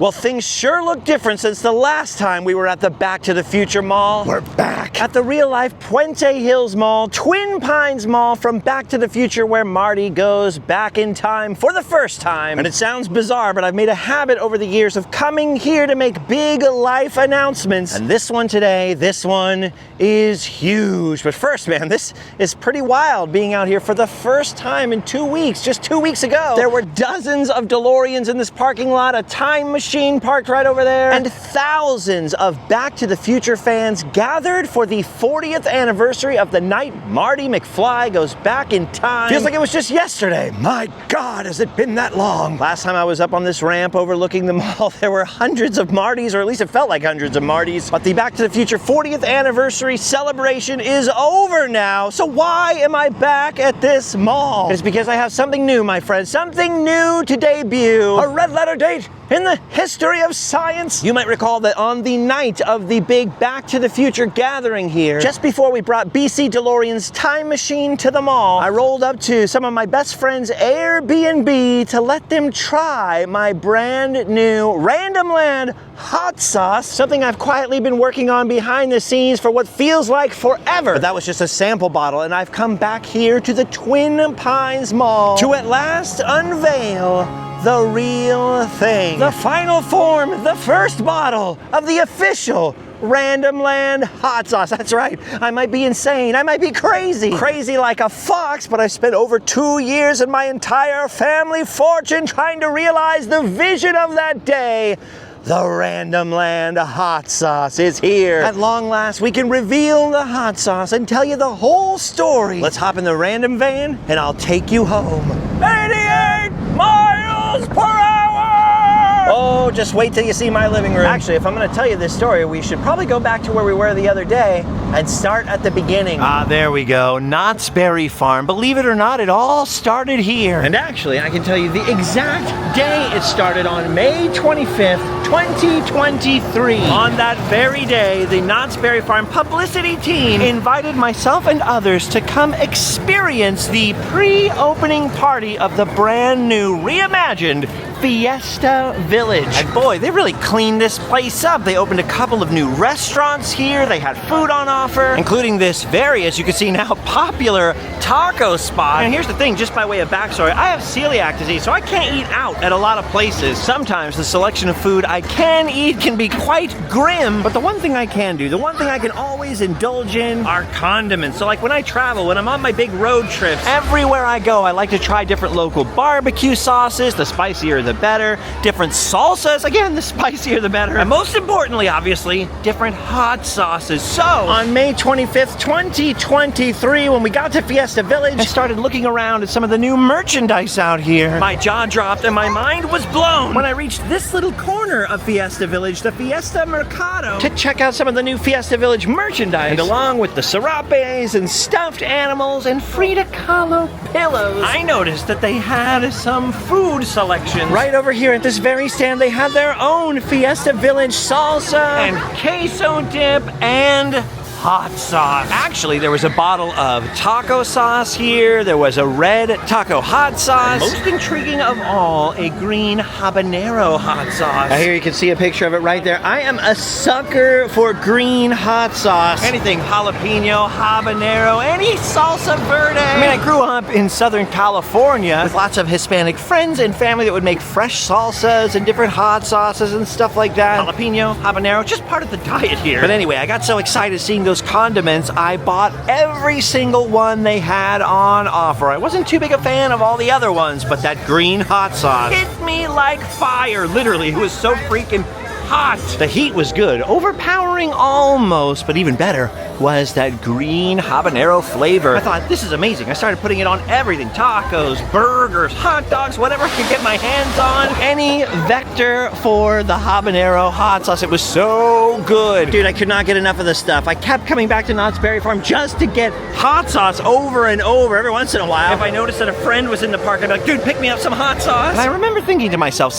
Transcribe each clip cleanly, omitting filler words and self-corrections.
Well, things sure look different since the last time we were at the Back to the Future Mall. We're back at the real-life Puente Hills Mall, Twin Pines Mall from Back to the Future, where Marty goes back in time for the first time. And it sounds bizarre, but I've made a habit over the years of coming here to make big life announcements. And this one today, this one is huge. But first, man, this is pretty wild being out here for the first time in 2 weeks. Just 2 weeks ago, there were dozens of DeLoreans in this parking lot, a time machine parked right over there, and thousands of Back to the Future fans gathered for the 40th anniversary of the night Marty McFly goes back in time. Feels like it was just yesterday. My God, has it been that long? Last time I was up on this ramp overlooking the mall, there were hundreds of Martys, or at least it felt like hundreds of Martys. But the Back to the Future 40th anniversary celebration is over now. So why am I back at this mall? It's because I have something new, my friends. Something new to debut. A red letter date in the history of science. You might recall that on the night of the big Back to the Future gathering here, just before we brought BC DeLorean's time machine to the mall, I rolled up to some of my best friends' Airbnb to let them try my brand new Randomland Hot Sauce, something I've quietly been working on behind the scenes for what feels like forever. But that was just a sample bottle, and I've come back here to the Twin Pines Mall to at last unveil the real thing. The final form, the first bottle of the official Randomland Hot Sauce. That's right, I might be insane, I might be crazy. Crazy like a fox, but I've spent over 2 years and my entire family fortune trying to realize the vision of that day. The Randomland Hot Sauce is here. At long last, we can reveal the hot sauce and tell you the whole story. Let's hop in the random van and I'll take you home. 88 miles per hour! Oh, just wait till you see my living room. Actually, if I'm gonna tell you this story, we should probably go back to where we were the other day and start at the beginning. Ah, there we go, Knott's Berry Farm. Believe it or not, it all started here. And actually, I can tell you the exact day it started on May 25th, 2023. On that very day, the Knott's Berry Farm publicity team invited myself and others to come experience the pre-opening party of the brand new, reimagined Fiesta Village. And boy, they really cleaned this place up. They opened a couple of new restaurants here. They had food on offer, including this very, as you can see now, popular taco spot. And here's the thing, just by way of backstory, I have celiac disease, so I can't eat out at a lot of places. Sometimes the selection of food I can eat can be quite grim, but the one thing I can do, the one thing I can always indulge in are condiments. So like when I travel, when I'm on my big road trips, everywhere I go, I like to try different local barbecue sauces, the spicier the better, different salsas, again, the spicier the better, and most importantly, obviously, different hot sauces. So, on May 25th, 2023, when we got to Fiesta Village, I started looking around at some of the new merchandise out here. My jaw dropped and my mind was blown when I reached this little corner of Fiesta Village, the Fiesta Mercado, to check out some of the new Fiesta Village merchandise. And along with the serapes and stuffed animals and Frida Kahlo pillows, I noticed that they had some food selections. Right over here at this very stand, they had their own Fiesta Village salsa and queso dip and hot sauce. Actually, there was a bottle of taco sauce here. There was a red taco hot sauce. And most intriguing of all, a green habanero hot sauce. Now here you can see a picture of it right there. I am a sucker for green hot sauce. Anything jalapeno, habanero, any salsa verde. I mean, I grew up in Southern California with lots of Hispanic friends and family that would make fresh salsas and different hot sauces and stuff like that. Jalapeno, habanero, just part of the diet here. But anyway, I got so excited seeing those condiments, I bought every single one they had on offer. I wasn't too big a fan of all the other ones, but that green hot sauce hit me like fire. Literally, it was so freaking hot. The heat was good, overpowering almost, but even better was that green habanero flavor. I thought, this is amazing. I started putting it on everything. Tacos, burgers, hot dogs, whatever I could get my hands on. Any vector for the habanero hot sauce. It was so good. Dude, I could not get enough of this stuff. I kept coming back to Knott's Berry Farm just to get hot sauce over and over every once in a while. If I noticed that a friend was in the park, I'd be like, dude, pick me up some hot sauce. And I remember thinking to myself,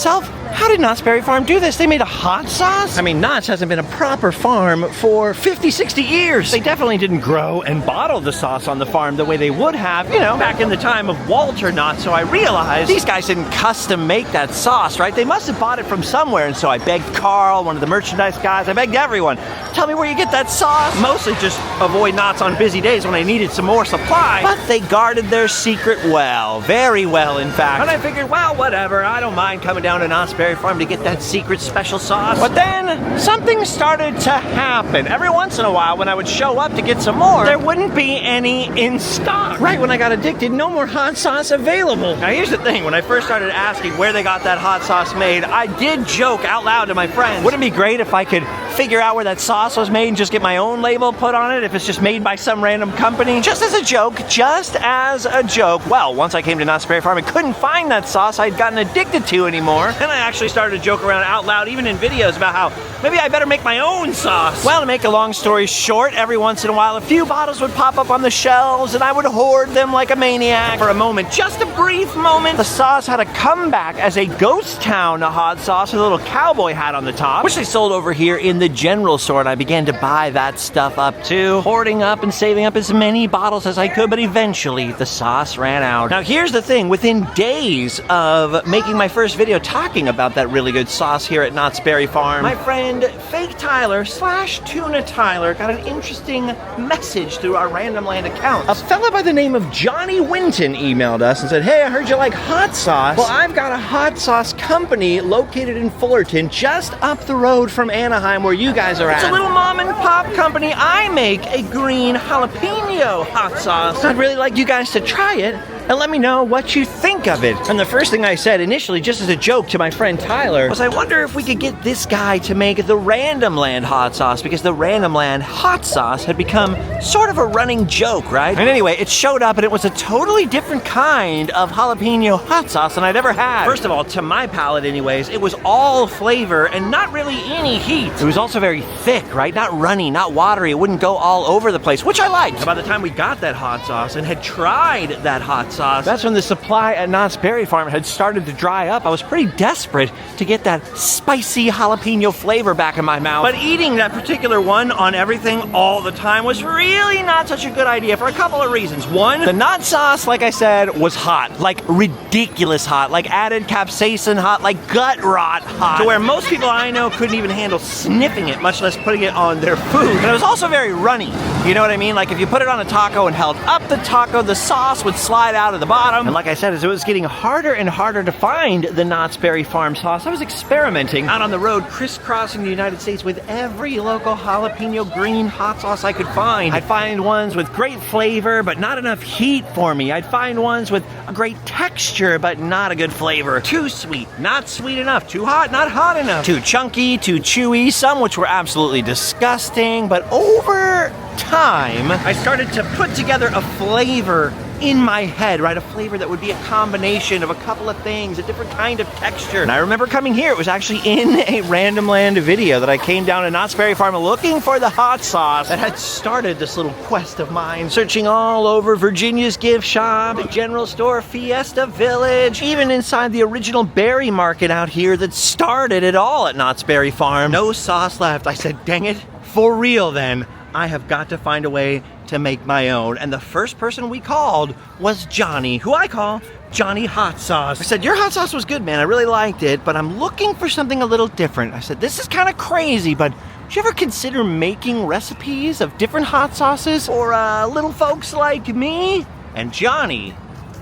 how did Knott's Berry Farm do this? They made a hot sauce? I mean, Knott's hasn't been a proper farm for 50, 60 years. They definitely didn't grow and bottle the sauce on the farm the way they would have, you know, back in the time of Walter Knott. So I realized these guys didn't custom make that sauce, right? They must have bought it from somewhere. And so I begged Carl, one of the merchandise guys, I begged everyone, tell me where you get that sauce. Mostly just avoid Knott's on busy days when I needed some more supply. But they guarded their secret well, very well in fact. And I figured, well, whatever, I don't mind coming down to Knott's Berry Farm to get that secret special sauce. But then something started to happen. Every once in a while when I would show up to get some more, there wouldn't be any in stock. Right when I got addicted, no more hot sauce available. Now here's the thing, when I first started asking where they got that hot sauce made, I did joke out loud to my friends, wouldn't it be great if I could figure out where that sauce was made and just get my own label put on it if it's just made by some random company? Just as a joke, just as a joke. Well, once I came to Knott's Berry Farm, I couldn't find that sauce I'd gotten addicted to anymore. And I actually started to joke around out loud, even in videos, about how maybe I better make my own sauce. Well, to make a long story short, every once in a while, a few bottles would pop up on the shelves and I would hoard them like a maniac. For a moment, just a brief moment, the sauce had a comeback as a ghost town hot sauce with a little cowboy hat on the top, which they sold over here in the general store, and I began to buy that stuff up too, hoarding up and saving up as many bottles as I could, but eventually the sauce ran out. Now here's the thing, within days of making my first video talking about that really good sauce here at Knott's Berry Farm, my friend Fake Tyler / Tuna Tyler got an interesting message through our Randomland account. A fella by the name of Johnny Winton emailed us and said, hey, I heard you like hot sauce. Well, I've got a hot sauce company located in Fullerton, just up the road from Anaheim where you guys are at. It's a little mom and pop company. I make a green jalapeno hot sauce. I'd really like you guys to try it and let me know what you think of it. And the first thing I said initially, just as a joke to my friend Tyler, was I wonder if we could get this guy to make the Randomland hot sauce, because the Randomland hot sauce had become sort of a running joke, right? And anyway, it showed up and it was a totally different kind of jalapeno hot sauce than I'd ever had. First of all, to my palate anyways, it was all flavor and not really any heat. It was also very thick, right? Not runny, not watery. It wouldn't go all over the place, which I liked. And by the time we got that hot sauce and had tried that hot sauce, that's when the supply at Knott's Berry Farm had started to dry up. I was pretty desperate to get that spicy jalapeno flavor back in my mouth. But eating that particular one on everything all the time was really not such a good idea for a couple of reasons. One, the Knott sauce, like I said, was hot. Like ridiculous hot. Like added capsaicin hot. Like gut rot hot. To where most people I know couldn't even handle sniffing it, much less putting it on their food. And it was also very runny. You know what I mean? Like if you put it on a taco and held up the taco, the sauce would slide out of the bottom. And like I said, as it was getting harder and harder to find the Knott's Berry Farm sauce, I was experimenting out on the road, crisscrossing the United States with every local jalapeno green hot sauce I could find. I'd find ones with great flavor, but not enough heat for me. I'd find ones with a great texture, but not a good flavor. Too sweet, not sweet enough. Too hot, not hot enough. Too chunky, too chewy, some which were absolutely disgusting. But over time, I started to put together a flavor in my head, right? A flavor that would be a combination of a couple of things, a different kind of texture. And I remember coming here, it was actually in a Randomland video that I came down to Knott's Berry Farm looking for the hot sauce that had started this little quest of mine, searching all over Virginia's gift shop, the general store, Fiesta Village, even inside the original berry market out here that started it all at Knott's Berry Farm. No sauce left. I said, dang it, for real then. I have got to find a way to make my own. And the first person we called was Johnny, who I call Johnny Hot Sauce. I said, your hot sauce was good, man. I really liked it, but I'm looking for something a little different. I said, this is kind of crazy, but do you ever consider making recipes of different hot sauces for little folks like me? And Johnny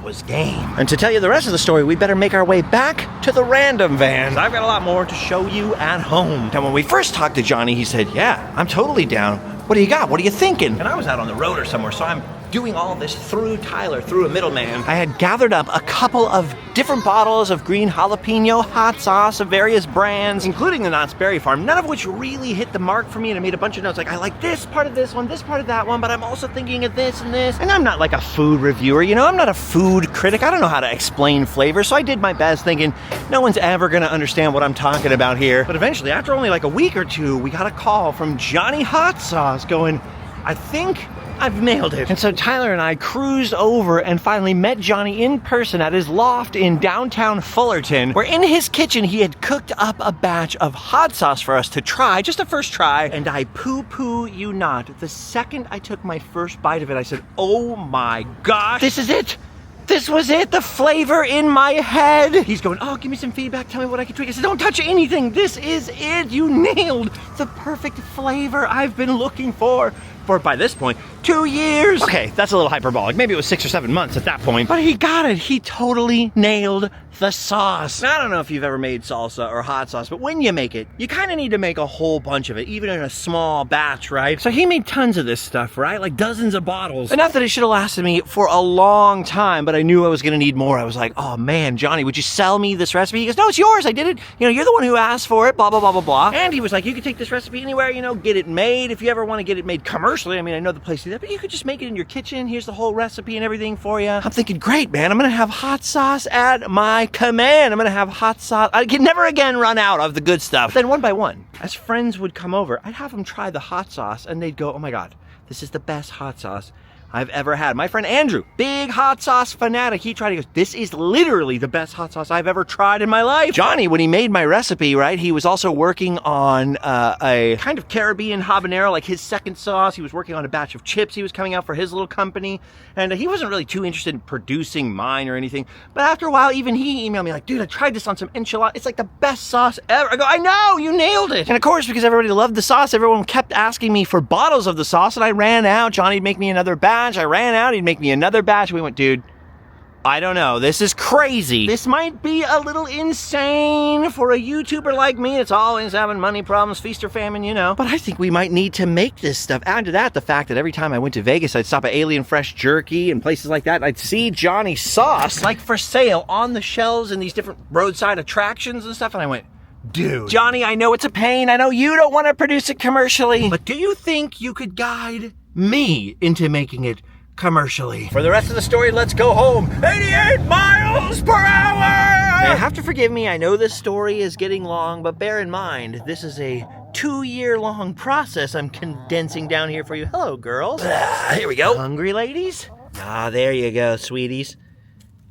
was game. And to tell you the rest of the story, we better make our way back to the random van. I've got a lot more to show you at home. And when we first talked to Johnny, he said, yeah, I'm totally down. What do you got? What are you thinking? And I was out on the road or somewhere, so I'm doing all this through Tyler, through a middleman. I had gathered up a couple of different bottles of green jalapeno hot sauce of various brands, including the Knott's Berry Farm, none of which really hit the mark for me, and I made a bunch of notes like, I like this part of this one, this part of that one, but I'm also thinking of this and this. And I'm not like a food reviewer, you know, I'm not a food critic. I don't know how to explain flavor, so I did my best thinking no one's ever gonna understand what I'm talking about here. But eventually, after only like a week or two, we got a call from Johnny Hot Sauce going, I think I've nailed it. And so Tyler and I cruised over and finally met Johnny in person at his loft in downtown Fullerton, where in his kitchen he had cooked up a batch of hot sauce for us to try, just a first try, and I poo-poo you not. The second I took my first bite of it, I said, oh my gosh, this is it. This was it, the flavor in my head. He's going, oh, give me some feedback, tell me what I can tweak. I said, don't touch anything, this is it. You nailed the perfect flavor I've been looking for by this point, 2 years. Okay, that's a little hyperbolic. Maybe it was 6 or 7 months at that point, but he got it. He totally nailed the sauce. Now, I don't know if you've ever made salsa or hot sauce, but when you make it, you kind of need to make a whole bunch of it, even in a small batch, right? So he made tons of this stuff, right? Like dozens of bottles. Enough that it should have lasted me for a long time, but I knew I was gonna need more. I was like, oh man, Johnny, would you sell me this recipe? He goes, no, it's yours, I did it. You know, you're the one who asked for it, blah, blah, blah, blah, blah. And he was like, you can take this recipe anywhere, you know, get it made. If you ever want to get it made commercially, I mean, I know the place to do that, but you could just make it in your kitchen. Here's the whole recipe and everything for you. I'm thinking, great, man, I'm gonna have hot sauce at my command. I'm gonna have hot sauce. I can never again run out of the good stuff. But then one by one, as friends would come over, I'd have them try the hot sauce and they'd go, oh my God, this is the best hot sauce I've ever had. My friend Andrew, big hot sauce fanatic, he tried, he goes, this is literally the best hot sauce I've ever tried in my life. Johnny, when he made my recipe, right, he was also working on a kind of Caribbean habanero, like his second sauce. He was working on a batch of chips he was coming out for his little company, and he wasn't really too interested in producing mine or anything, but after a while, even he emailed me like, dude, I tried this on some enchilada. It's like the best sauce ever. I go, I know, you nailed it. And of course, because everybody loved the sauce, everyone kept asking me for bottles of the sauce, and I ran out. Johnny'd make me another batch. I ran out, he'd make me another batch. We went, dude, I don't know, this is crazy. This might be a little insane for a YouTuber like me. It's always having money problems, feast or famine, you know. But I think we might need to make this stuff. Add to that the fact that every time I went to Vegas, I'd stop at Alien Fresh Jerky and places like that, and I'd see Johnny's sauce like for sale on the shelves in these different roadside attractions and stuff, and I went, dude, Johnny, I know it's a pain. I know you don't want to produce it commercially, but do you think you could guide me into making it commercially? For the rest of the story, let's go home. 88 miles per hour! Now, you have to forgive me, I know this story is getting long, but bear in mind, this is a 2-year-long process I'm condensing down here for you. Hello, girls. Here we go. Hungry ladies? Ah, there you go, sweeties.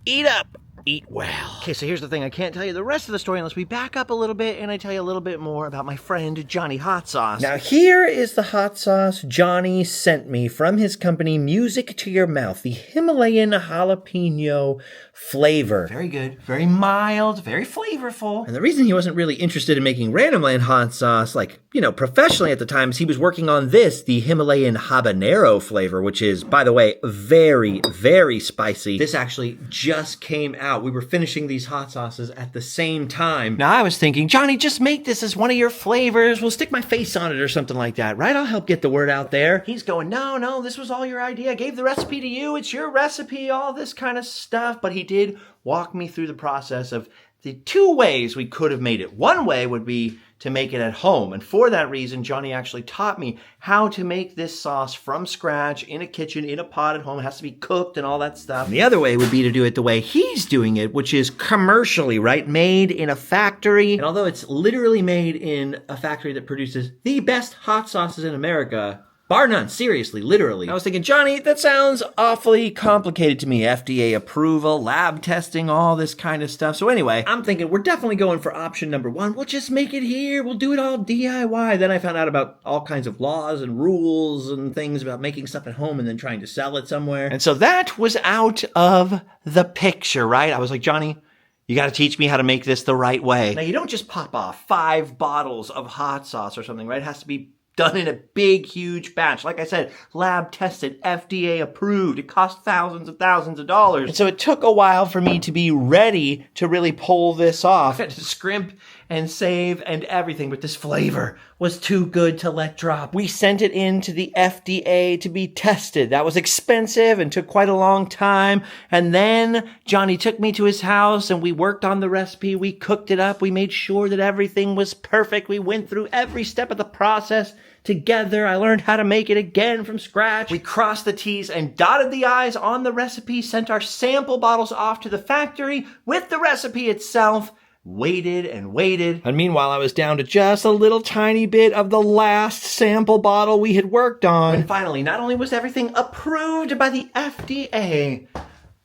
Eat up. Eat well. Okay, so here's the thing. I can't tell you the rest of the story unless we back up a little bit and I tell you a little bit more about my friend Johnny Hot Sauce. Now here is the hot sauce Johnny sent me from his company Music to Your Mouth, the Himalayan jalapeno flavor. Very good, very mild, very flavorful. And the reason he wasn't really interested in making Randomland hot sauce, like, you know, professionally at the time, is he was working on this, the Himalayan habanero flavor, which is, by the way, very, very spicy. This actually just came out. We were finishing these hot sauces at the same time. Now I was thinking, Johnny, just make this as one of your flavors. We'll stick my face on it or something like that, right? I'll help get the word out there. He's going, no, this was all your idea. I gave the recipe to you. It's your recipe, all this kind of stuff. But he did walk me through the process of the 2 ways we could have made it. One way would be to make it at home. And for that reason, Johnny actually taught me how to make this sauce from scratch in a kitchen, in a pot at home. It has to be cooked and all that stuff. And the other way would be to do it the way he's doing it, which is commercially, right? Made in a factory. And although it's literally made in a factory that produces the best hot sauces in America, bar none, seriously, literally. I was thinking, Johnny, that sounds awfully complicated to me. FDA approval, lab testing, all this kind of stuff. So anyway, I'm thinking we're definitely going for option number 1. We'll just make it here. We'll do it all DIY. Then I found out about all kinds of laws and rules and things about making stuff at home and then trying to sell it somewhere. And so that was out of the picture, right? I was like, Johnny, you got to teach me how to make this the right way. Now, you don't just pop off 5 bottles of hot sauce or something, right? It has to be done in a big, huge batch. Like I said, lab tested, FDA approved. It cost thousands of dollars. And so it took a while for me to be ready to really pull this off. I had to scrimp and save and everything, but this flavor was too good to let drop. We sent it in to the FDA to be tested. That was expensive and took quite a long time. And then Johnny took me to his house and we worked on the recipe. We cooked it up. We made sure that everything was perfect. We went through every step of the process together. I learned how to make it again from scratch. We crossed the T's and dotted the I's on the recipe, sent our sample bottles off to the factory with the recipe itself, waited and waited. And meanwhile, I was down to just a little tiny bit of the last sample bottle we had worked on. And finally, not only was everything approved by the FDA,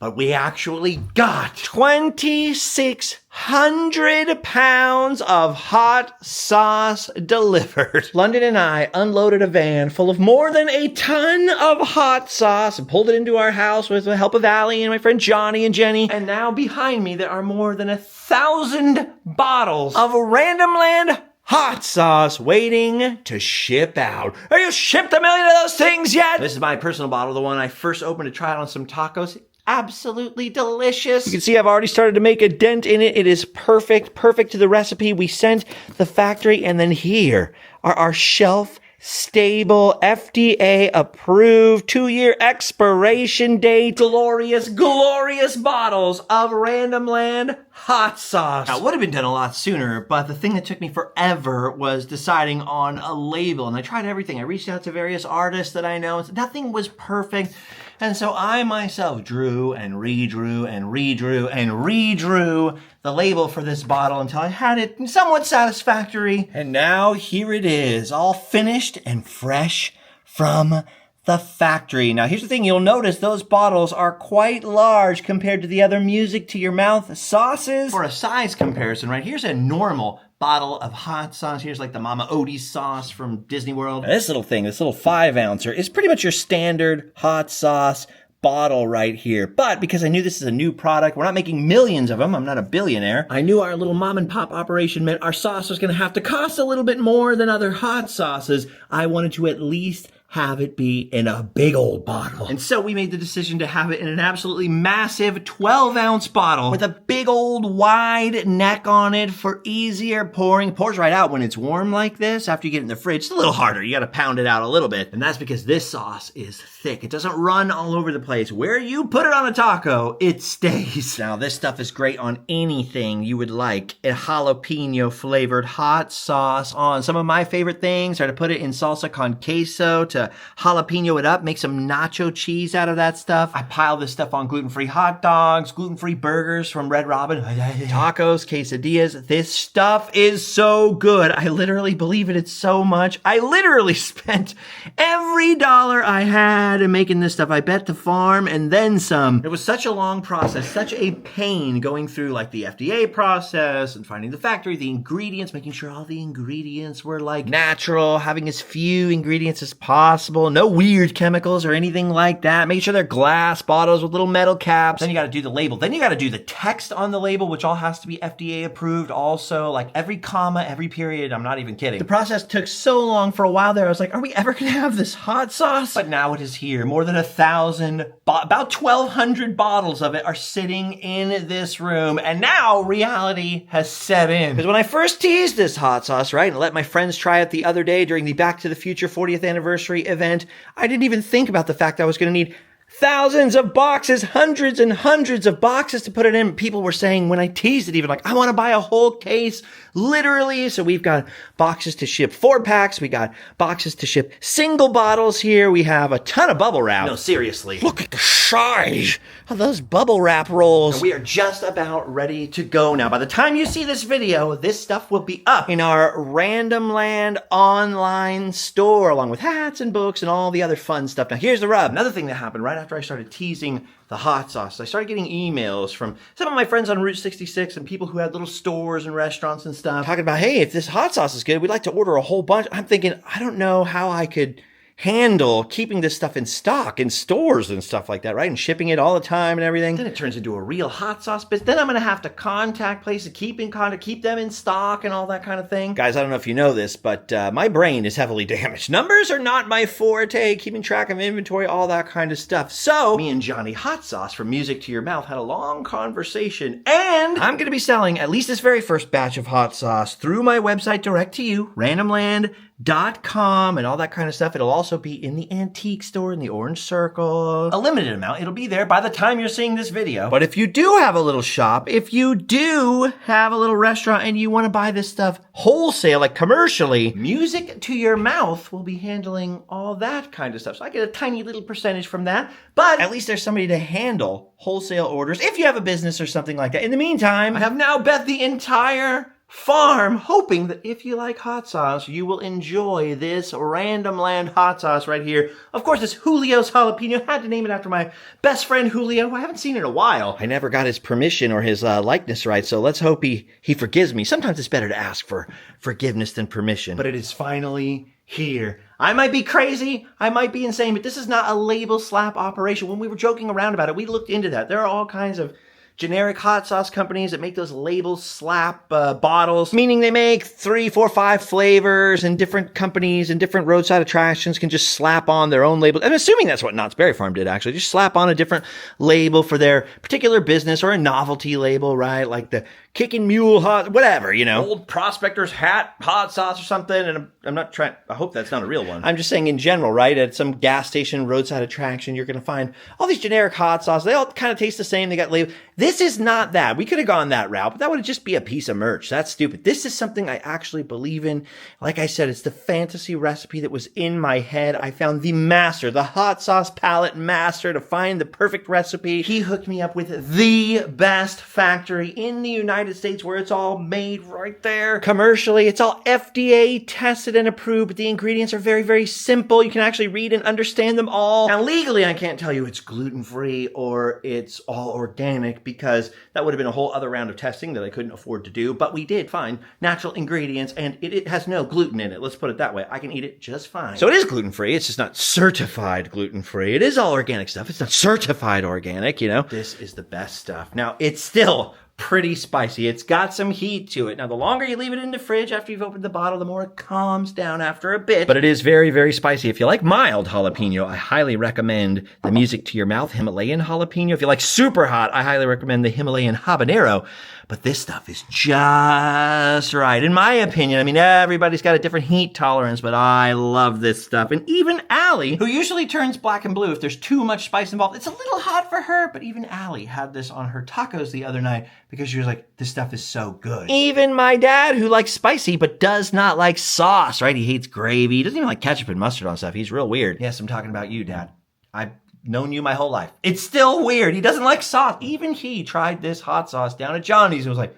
but we actually got 2,600 pounds of hot sauce delivered. London and I unloaded a van full of more than a ton of hot sauce and pulled it into our house with the help of Allie and my friend Johnny and Jenny. And now behind me, there are more than 1,000 bottles of Randomland Hot Sauce waiting to ship out. Are you shipped 1 million of those things yet? This is my personal bottle, the one I first opened to try it on some tacos. Absolutely delicious. You can see I've already started to make a dent in it. It is perfect to the recipe we sent the factory. And then here are our shelf stable, FDA approved, 2-year expiration date, glorious bottles of Randomland Hot Sauce. Now, it would have been done a lot sooner, but the thing that took me forever was deciding on a label. And I tried everything. I reached out to various artists that I know. Nothing was perfect. And so I myself drew and redrew and redrew and redrew the label for this bottle until I had it somewhat satisfactory. And now here it is, all finished and fresh from the factory. Now here's the thing, you'll notice those bottles are quite large compared to the other music to your mouth sauces. For a size comparison, right, here's a normal bottle of hot sauce. Here's like the Mama Odie's sauce from Disney World. Now, this little thing, this little 5-ouncer is pretty much your standard hot sauce bottle right here. But because I knew this is a new product, we're not making millions of them, I'm not a billionaire, I knew our little mom and pop operation meant our sauce was gonna have to cost a little bit more than other hot sauces. I wanted to at least have it be in a big old bottle. And so we made the decision to have it in an absolutely massive 12-ounce bottle with a big old wide neck on it for easier pouring. It pours right out when it's warm like this. After you get it in the fridge, it's a little harder. You gotta pound it out a little bit. And that's because this sauce is thick. It doesn't run all over the place. Where you put it on a taco, it stays. Now this stuff is great on anything you would like. A jalapeno flavored hot sauce on some of my favorite things are to put it in salsa con queso, to jalapeno it up, make some nacho cheese out of that stuff. I pile this stuff on gluten-free hot dogs, gluten-free burgers from Red Robin, tacos, quesadillas. This stuff is so good. I literally believe it. It's so much. I literally spent every dollar I had in making this stuff. I bet the farm and then some. It was such a long process, such a pain going through like the FDA process and finding the factory, the ingredients, making sure all the ingredients were like natural, having as few ingredients as possible. No weird chemicals or anything like that. Make sure they're glass bottles with little metal caps. Then you gotta do the label. Then you gotta do the text on the label, which all has to be FDA approved also. Like every comma, every period, I'm not even kidding. The process took so long. For a while there, I was like, are we ever gonna have this hot sauce? But now it is here. More than 1,000, about 1,200 bottles of it are sitting in this room. And now reality has set in. Because when I first teased this hot sauce, right, and let my friends try it the other day during the Back to the Future 40th anniversary event, I didn't even think about the fact that I was going to need thousands of boxes, hundreds and hundreds of boxes to put it in. People were saying when I teased it, even like, I want to buy a whole case, literally. So we've got boxes to ship 4-packs. We got boxes to ship single bottles here. We have a ton of bubble wrap. No, seriously. Look at the size of those bubble wrap rolls. And we are just about ready to go now. By the time you see this video, this stuff will be up in our Randomland online store, along with hats and books and all the other fun stuff. Now, here's the rub. Another thing that happened right after I started teasing the hot sauce, I started getting emails from some of my friends on Route 66 and people who had little stores and restaurants and stuff talking about, hey, if this hot sauce is good, we'd like to order a whole bunch. I'm thinking, I don't know how I could handle keeping this stuff in stock in stores and stuff like that, right? And shipping it all the time and everything. Then it turns into a real hot sauce business. Then I'm going to have to contact places, keep in contact, keep them in stock and all that kind of thing. Guys, I don't know if you know this, but my brain is heavily damaged. Numbers are not my forte, keeping track of inventory, all that kind of stuff. So me and Johnny Hot Sauce from Music to Your Mouth had a long conversation, and I'm going to be selling at least this very first batch of hot sauce through my website direct to you, Randomland randomland.com and all that kind of stuff. It'll also be in the antique store in the Orange Circle. A limited amount. It'll be there by the time you're seeing this video. But if you do have a little shop, if you do have a little restaurant and you want to buy this stuff wholesale, like commercially, Music to Your Mouth will be handling all that kind of stuff. So I get a tiny little percentage from that, but at least there's somebody to handle wholesale orders if you have a business or something like that. In the meantime, I have now bet the entire farm, hoping that if you like hot sauce, you will enjoy this Randomland hot sauce right here. Of course, it's Julio's Jalapeno. Had to name it after my best friend Julio, who I haven't seen in a while. I never got his permission or his likeness right, so let's hope he forgives me. Sometimes it's better to ask for forgiveness than permission. But it is finally here. I might be crazy, I might be insane, but this is not a label slap operation. When we were joking around about it, we looked into that. There are all kinds of generic hot sauce companies that make those label slap bottles, meaning they make 3, 4, 5 flavors, and different companies and different roadside attractions can just slap on their own label. I'm assuming that's what Knott's Berry Farm did, actually. Just slap on a different label for their particular business, or a novelty label, right? Like the Kickin' Mule hot, whatever, you know. Old Prospector's Hat hot sauce or something, and I'm not trying, I hope that's not a real one. I'm just saying in general, right? At some gas station, roadside attraction, you're going to find all these generic hot sauces. They all kind of taste the same. They got labels. This is not that. We could have gone that route, but that would just be a piece of merch. That's stupid. This is something I actually believe in. Like I said, it's the fantasy recipe that was in my head. I found the master, the hot sauce palette master, to find the perfect recipe. He hooked me up with the best factory in the United States, where it's all made right there commercially. It's all FDA tested and approved, but the ingredients are very, very simple. You can actually read and understand them all. Now, legally, I can't tell you it's gluten-free or it's all organic, because that would have been a whole other round of testing that I couldn't afford to do, but we did find natural ingredients, and it has no gluten in it. Let's put it that way. I can eat it just fine. So it is gluten-free. It's just not certified gluten-free. It is all organic stuff. It's not certified organic, you know. This is the best stuff. Now, it's still pretty spicy. It's got some heat to it. Now, the longer you leave it in the fridge after you've opened the bottle, the more it calms down after a bit. But it is very, very spicy. If you like mild jalapeno, I highly recommend the Music to Your Mouth Himalayan jalapeno. If you like super hot, I highly recommend the Himalayan habanero. But this stuff is just right, in my opinion. I mean, everybody's got a different heat tolerance, but I love this stuff. And even Allie, who usually turns black and blue if there's too much spice involved, it's a little hot for her, but even Allie had this on her tacos the other night because she was like, this stuff is so good. Even my dad, who likes spicy but does not like sauce, right? He hates gravy. He doesn't even like ketchup and mustard on stuff. He's real weird. Yes, I'm talking about you, Dad. I've known you my whole life. It's still weird. He doesn't like sauce. Even he tried this hot sauce down at Johnny's and was like,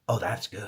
oh, that's good.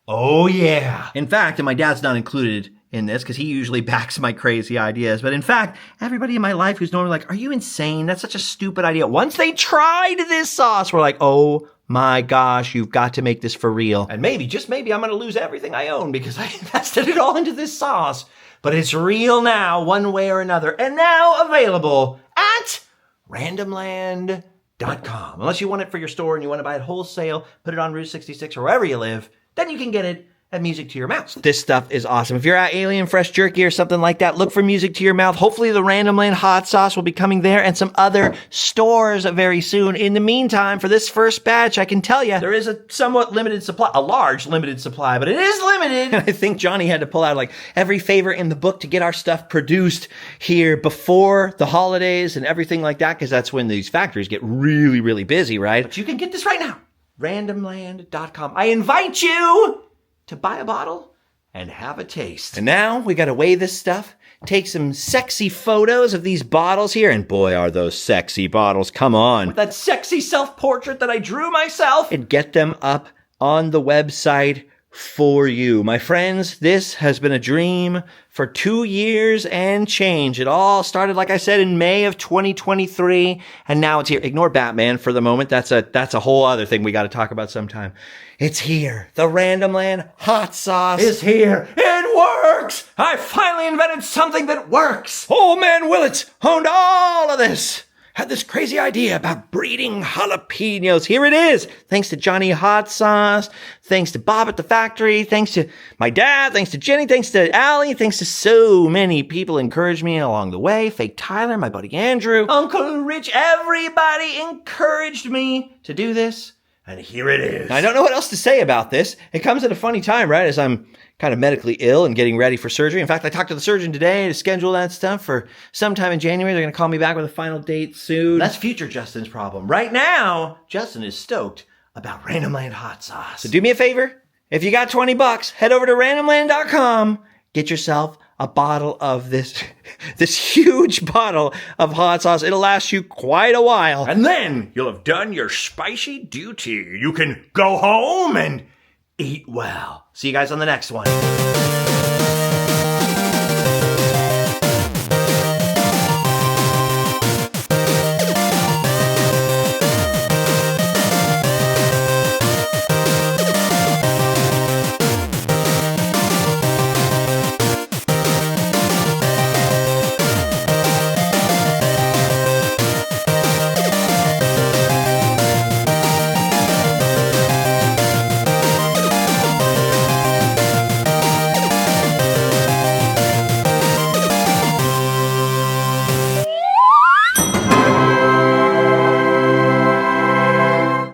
Oh, yeah. In fact, and my dad's not included in this because he usually backs my crazy ideas, but in fact, everybody in my life who's normally like, are you insane? That's such a stupid idea. Once they tried this sauce, we're like, oh my gosh, you've got to make this for real. And maybe, just maybe, I'm going to lose everything I own because I invested it all into this sauce. But it's real now, one way or another, and now available at randomland.com. Unless you want it for your store and you want to buy it wholesale, put it on Route 66 or wherever you live, then you can get it at Music to Your Mouth. This stuff is awesome. If you're at Alien Fresh Jerky or something like that, look for Music to Your Mouth. Hopefully the Randomland Hot Sauce will be coming there and some other stores very soon. In the meantime, for this first batch, I can tell you, there is a somewhat limited supply, a large limited supply, but it is limited. And I think Johnny had to pull out like every favor in the book to get our stuff produced here before the holidays and everything like that, because that's when these factories get really, really busy, right? But you can get this right now. Randomland.com. I invite you to buy a bottle and have a taste. And now we gotta weigh this stuff, take some sexy photos of these bottles here, and boy, are those sexy bottles, come on. With that sexy self-portrait that I drew myself, and get them up on the website for you. My friends, this has been a dream for 2 years and change. It all started, like I said, in May of 2023, and now it's here. Ignore Batman for the moment. That's a whole other thing we got to talk about sometime. It's here. The Randomland Hot Sauce is here. It works! I finally invented something that works! Old man Willits owned all of this. Had this crazy idea about breeding jalapenos. Here it is. Thanks to Johnny Hot Sauce. Thanks to Bob at the factory. Thanks to my dad. Thanks to Jenny. Thanks to Allie. Thanks to so many people encouraged me along the way. Fake Tyler, my buddy Andrew, Uncle Rich, everybody encouraged me to do this. And here it is. Now, I don't know what else to say about this. It comes at a funny time, right? As I'm kind of medically ill and getting ready for surgery. In fact, I talked to the surgeon today to schedule that stuff for sometime in January. They're going to call me back with a final date soon. That's future Justin's problem. Right now, Justin is stoked about Randomland Hot Sauce. So do me a favor. If you got 20 bucks, head over to randomland.com. Get yourself a bottle of this huge bottle of hot sauce. It'll last you quite a while. And then you'll have done your spicy duty. You can go home and eat well. See you guys on the next one.